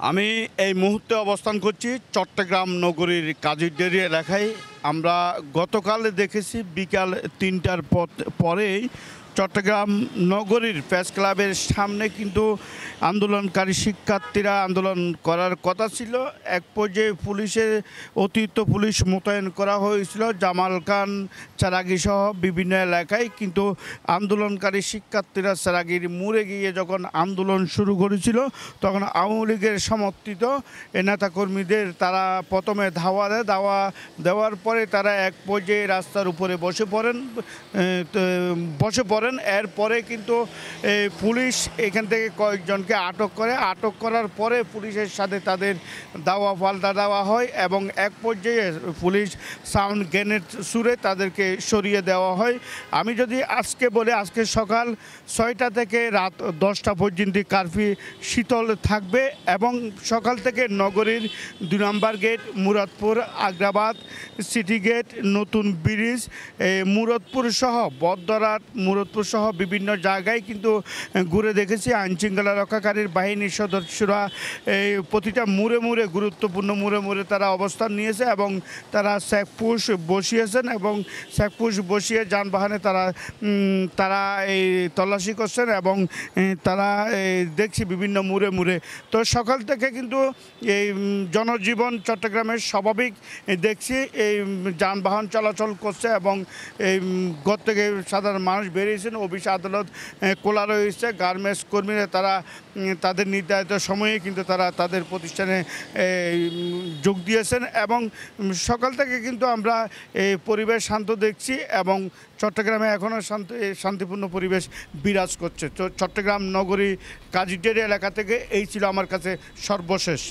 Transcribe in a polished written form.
আমি এই মুহূর্তে অবস্থান করছি চট্টগ্রাম নগরীর কাজীরডেরি এলাকায়। আমরা গতকাল দেখেছি বিকাল ৩টার পরেই চট্টগ্রাম নগরীর প্রেস ক্লাবের সামনে কিন্তু আন্দোলনকারী শিক্ষার্থীরা আন্দোলন করার কথা ছিল। এক পর্যায়ে পুলিশের অতিরিক্ত পুলিশ মোতায়েন করা হয়েছিল জামাল খান চেরাগী সহ বিভিন্ন এলাকায়, কিন্তু আন্দোলনকারী শিক্ষার্থীরা চেরাগীর মোড়ে গিয়ে যখন আন্দোলন শুরু করেছিল তখন আওয়ামী লীগের সমর্থিত নেতাকর্মীদের তারা প্রথমে ধাওয়া দেওয়ার পরে তারা এক পর্যায়ে রাস্তার উপরে বসে পড়েন। এরপরে কিন্তু পুলিশ এখান থেকে কয়েকজনকে আটক করার পরে পুলিশের সাথে তাদের পাল্টা দেওয়া হয় এবং এক পর্যায়ে পুলিশ সাউন্ড গ্রেনেড ছুড়ে তাদেরকে সরিয়ে দেওয়া হয়। আমি যদি আজকে বলি, আজকে সকাল 6টা থেকে রাত 10টা পর্যন্ত কারফিউ শীতল থাকবে এবং সকাল থেকে নগরীর 2 number gate, Muradpur, Agrabad, city gate, নতুন ব্রিজ, মুরাদপুর সহ বদ্দারহাট, মুরাদপুর সহ বিভিন্ন জায়গায় কিন্তু ঘুরে দেখেছি আইনশৃঙ্খলা রক্ষাকারীর বাহিনীর সদস্যরা প্রতিটা মুড়ে গুরুত্বপূর্ণ মুড়ে তারা অবস্থান নিয়েছে এবং তারা চেকপোস্ট বসিয়েছেন এবং চেকপোস্ট বসিয়ে যানবাহনে তারা এই তল্লাশি করছেন এবং তারা দেখছি বিভিন্ন মুড়ে। তো সকাল থেকে কিন্তু এই জনজীবন চট্টগ্রামের স্বাভাবিক দেখছি, এই যানবাহন চলাচল করছে এবং এই ঘর থেকে সাধারণ মানুষ বেরিয়েছেন। অফিস আদালত খোলা রয়েছে। গার্মেন্টস কর্মীরা তারা তাদের নির্ধারিত সময়ে কিন্তু তারা তাদের প্রতিষ্ঠানে যোগ দিয়েছেন এবং সকাল থেকে কিন্তু আমরা এই পরিবেশ শান্ত দেখছি এবং চট্টগ্রামে এখনও শান্তিপূর্ণ পরিবেশ বিরাজ করছে। তো চট্টগ্রাম নগরী কাজীরডেরি এলাকা থেকে এই ছিল আমার কাছে সর্বশেষ।